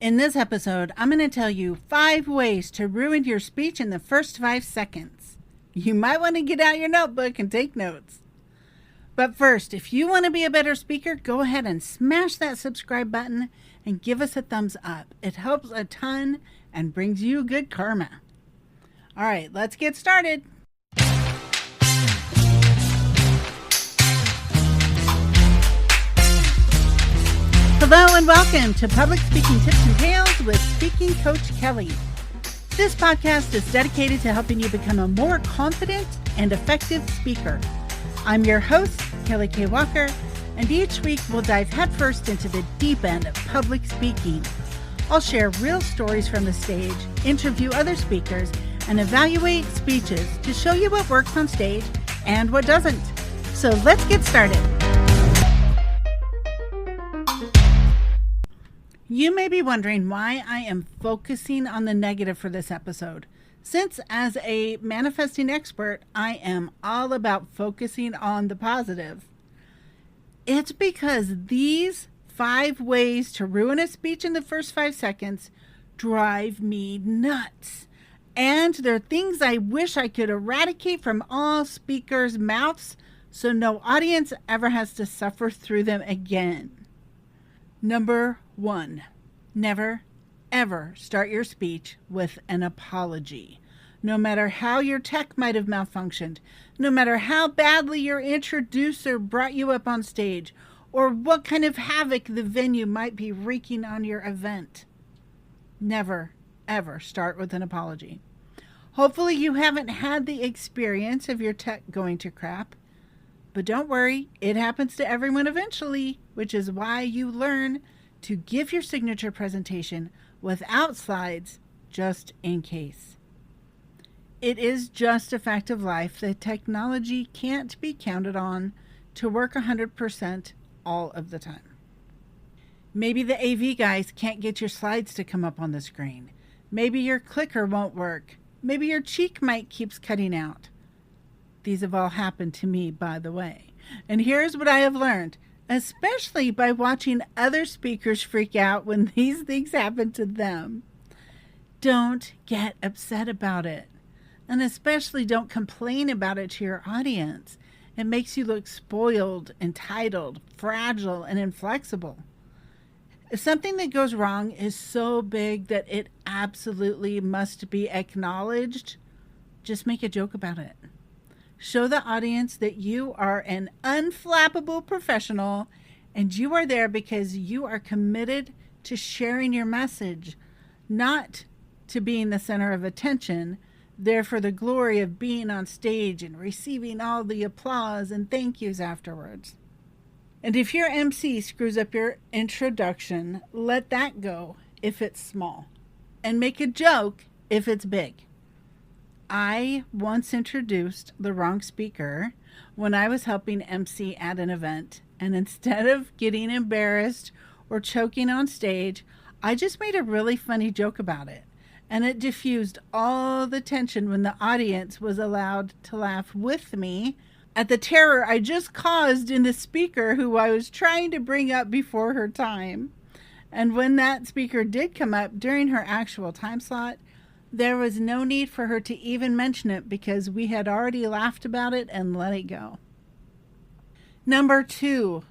In this episode, I'm going to tell you 5 ways to ruin your speech in the first 5 seconds. You might want to get out your notebook and take notes. But first, if you want to be a better speaker, go ahead and smash that subscribe button and give us a thumbs up. It helps a ton and brings you good karma. All right, let's get started. Hello and welcome to Public Speaking Tips and Tales with Speaking Coach Kelly. This podcast is dedicated to helping you become a more confident and effective speaker. I'm your host, Kelly Kaye Walker, and each week we'll dive headfirst into the deep end of public speaking. I'll share real stories from the stage, interview other speakers, and evaluate speeches to show you what works on stage and what doesn't. So let's get started. You may be wondering why I am focusing on the negative for this episode, since as a manifesting expert, I am all about focusing on the positive. It's because these 5 ways to ruin a speech in the first 5 seconds drive me nuts. And they're things I wish I could eradicate from all speakers' mouths so no audience ever has to suffer through them again. Number 1, never, ever start your speech with an apology. No matter how your tech might have malfunctioned, no matter how badly your introducer brought you up on stage, or what kind of havoc the venue might be wreaking on your event. Never, ever start with an apology. Hopefully you haven't had the experience of your tech going to crap. But don't worry, it happens to everyone eventually, which is why you learn to give your signature presentation without slides, just in case. It is just a fact of life that technology can't be counted on to work 100% all of the time. Maybe the AV guys can't get your slides to come up on the screen. Maybe your clicker won't work. Maybe your cheek mic keeps cutting out. These have all happened to me, by the way. And here's what I have learned, especially by watching other speakers freak out when these things happen to them. Don't get upset about it. And especially don't complain about it to your audience. It makes you look spoiled, entitled, fragile, and inflexible. If something that goes wrong is so big that it absolutely must be acknowledged, just make a joke about it. Show the audience that you are an unflappable professional and you are there because you are committed to sharing your message, not to being the center of attention, there for the glory of being on stage and receiving all the applause and thank yous afterwards. And if your MC screws up your introduction, let that go if it's small, and make a joke if it's big. I once introduced the wrong speaker when I was helping MC at an event, and instead of getting embarrassed or choking on stage, I just made a really funny joke about it, and it diffused all the tension when the audience was allowed to laugh with me at the terror I just caused in the speaker who I was trying to bring up before her time. And when that speaker did come up during her actual time slot, there was no need for her to even mention it because we had already laughed about it and let it go. Number 2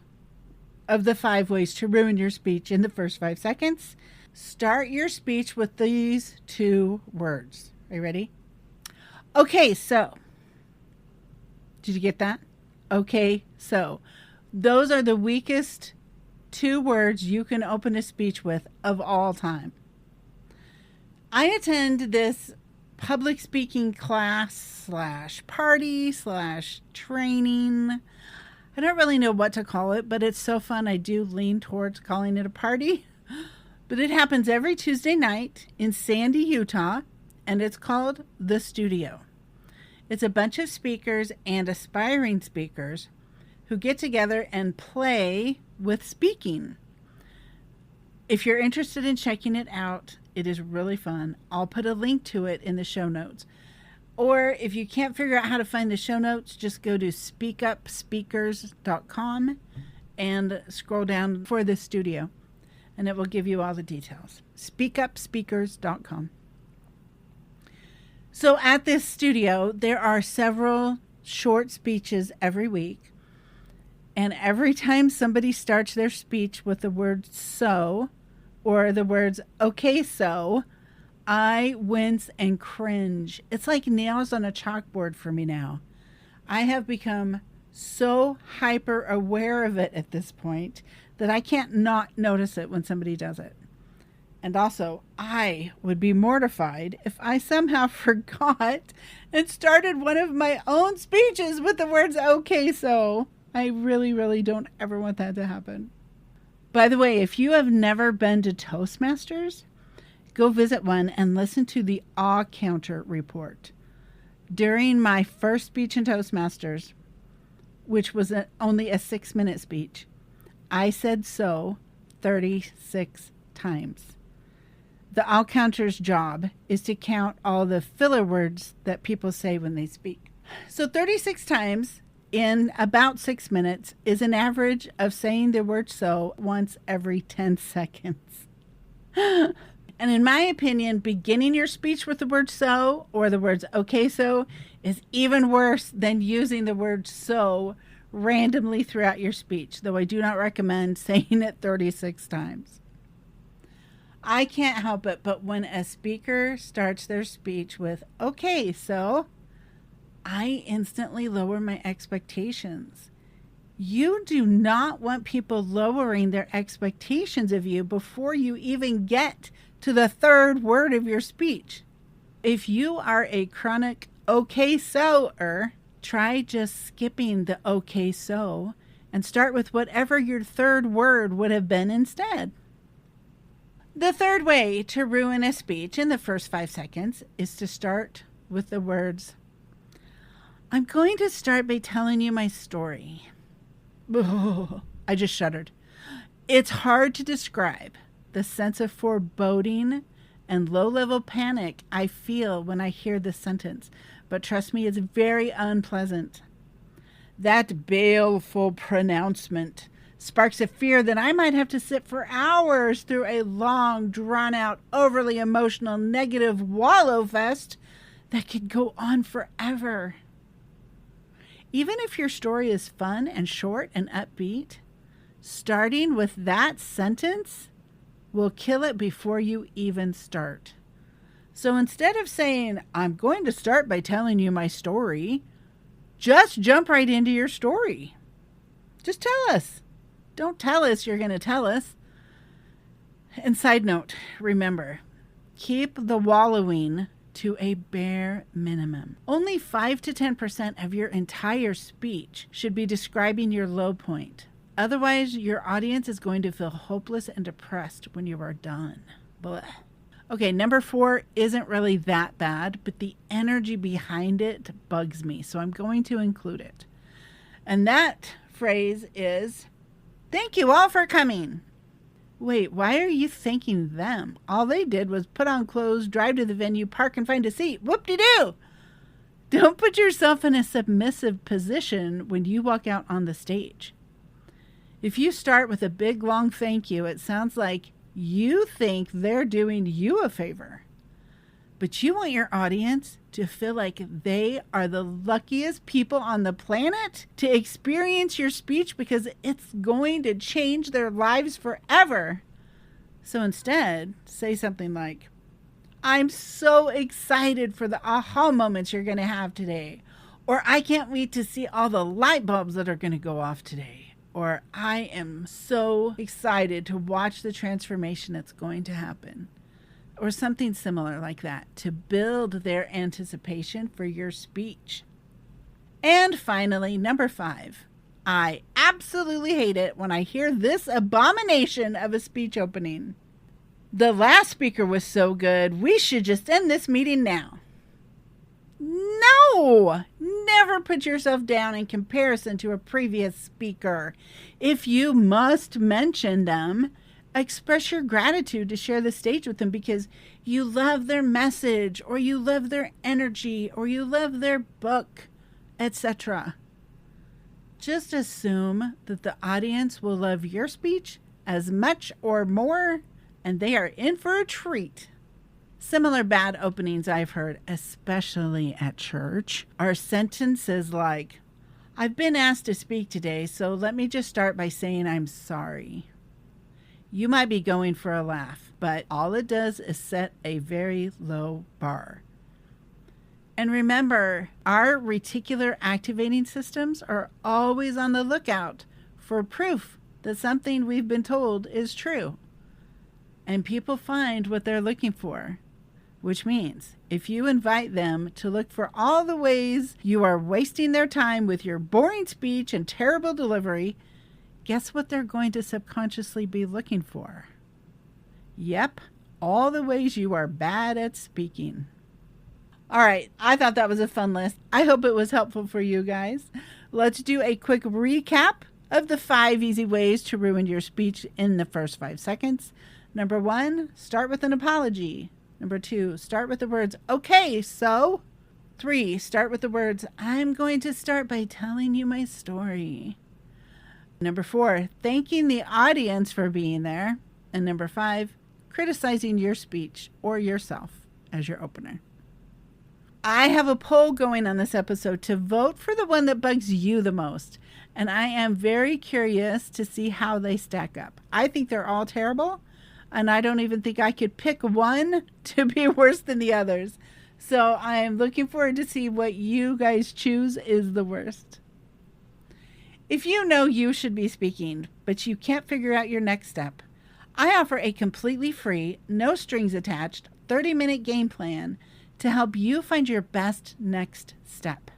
of the 5 ways to ruin your speech in the first 5 seconds. Start your speech with these 2 words. Are you ready? Okay, so. Did you get that? Okay, so. Those are the weakest 2 words you can open a speech with of all time. I attend this public speaking class / party / training. I don't really know what to call it, but it's so fun. I do lean towards calling it a party. But it happens every Tuesday night in Sandy, Utah, and it's called The Studio. It's a bunch of speakers and aspiring speakers who get together and play with speaking. If you're interested in checking it out, it is really fun. I'll put a link to it in the show notes. Or if you can't figure out how to find the show notes, just go to speakupspeakers.com and scroll down for The Studio. and it will give you all the details. speakupspeakers.com. So at this studio, there are several short speeches every week. And every time somebody starts their speech with the word so or the words okay so, I wince and cringe. It's like nails on a chalkboard for me now. I have become so hyper aware of it at this point that I can't not notice it when somebody does it. And also, I would be mortified if I somehow forgot and started one of my own speeches with the words okay so. I really, really don't ever want that to happen. By the way, if you have never been to Toastmasters, go visit one and listen to the awe counter report. During my first speech in Toastmasters, which was only a 6-minute speech, I said so 36 times. The awe counter's job is to count all the filler words that people say when they speak. So 36 times in about 6 minutes is an average of saying the word so once every 10 seconds. And in my opinion, beginning your speech with the word so or the words okay so is even worse than using the word so randomly throughout your speech, though I do not recommend saying it 36 times. I can't help it, but when a speaker starts their speech with okay so, I instantly lower my expectations. You do not want people lowering their expectations of you before you even get to the third word of your speech. If you are a chronic okay so-er, try just skipping the okay so and start with whatever your third word would have been instead. The third way to ruin a speech in the first 5 seconds is to start with the words, I'm going to start by telling you my story. I just shuddered. It's hard to describe the sense of foreboding and low-level panic I feel when I hear this sentence, but trust me, it's very unpleasant. That baleful pronouncement sparks a fear that I might have to sit for hours through a long, drawn-out, overly emotional, negative wallow fest that could go on forever. Even if your story is fun and short and upbeat, starting with that sentence will kill it before you even start. So instead of saying, I'm going to start by telling you my story, just jump right into your story. Just tell us. Don't tell us you're going to tell us. And side note, remember, keep the wallowing to a bare minimum. Only 5 to 10% of your entire speech should be describing your low point. Otherwise, your audience is going to feel hopeless and depressed when you are done. Blah. Okay, number 4 isn't really that bad, but the energy behind it bugs me, so I'm going to include it. And that phrase is, thank you all for coming. Wait, why are you thanking them? All they did was put on clothes, drive to the venue, park, and find a seat. Whoop-de-doo! Don't put yourself in a submissive position when you walk out on the stage. If you start with a big, long thank you, it sounds like you think they're doing you a favor. But you want your audience to feel like they are the luckiest people on the planet to experience your speech because it's going to change their lives forever. So instead, say something like, I'm so excited for the aha moments you're going to have today. Or I can't wait to see all the light bulbs that are going to go off today. Or I am so excited to watch the transformation that's going to happen. Or something similar like that to build their anticipation for your speech. And finally, number 5, I absolutely hate it when I hear this abomination of a speech opening. The last speaker was so good, we should just end this meeting now. No! Never put yourself down in comparison to a previous speaker. If you must mention them, express your gratitude to share the stage with them because you love their message or you love their energy or you love their book, etc. Just assume that the audience will love your speech as much or more, and they are in for a treat. Similar bad openings I've heard, especially at church, are sentences like, I've been asked to speak today, so let me just start by saying I'm sorry. You might be going for a laugh, but all it does is set a very low bar. And remember, our reticular activating systems are always on the lookout for proof that something we've been told is true. And people find what they're looking for, which means if you invite them to look for all the ways you are wasting their time with your boring speech and terrible delivery, guess what they're going to subconsciously be looking for? Yep, all the ways you are bad at speaking. All right, I thought that was a fun list. I hope it was helpful for you guys. Let's do a quick recap of the 5 easy ways to ruin your speech in the first 5 seconds. Number 1, start with an apology. Number 2, start with the words, okay, so. 3, start with the words, I'm going to start by telling you my story. Number 4, thanking the audience for being there. And number 5, criticizing your speech or yourself as your opener. I have a poll going on this episode to vote for the one that bugs you the most. And I am very curious to see how they stack up. I think they're all terrible. And I don't even think I could pick one to be worse than the others. So I am looking forward to see what you guys choose is the worst. If you know you should be speaking, but you can't figure out your next step, I offer a completely free, no strings attached, 30-minute game plan to help you find your best next step.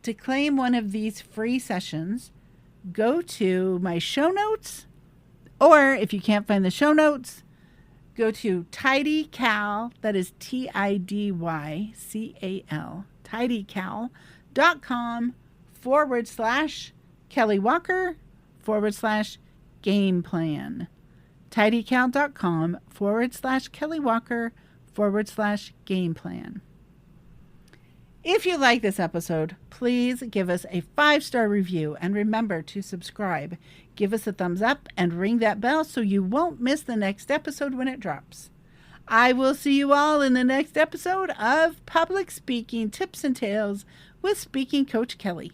To claim one of these free sessions, go to my show notes, or if you can't find the show notes, go to tidycal, that is TIDYCAL, tidycal.com/Kelly Walker /game plan. tidycal.com/Kelly Walker /game plan. If you like this episode, please give us a 5-star review and remember to subscribe. Give us a thumbs up and ring that bell so you won't miss the next episode when it drops. I will see you all in the next episode of Public Speaking Tips and Tales with Speaking Coach Kelly.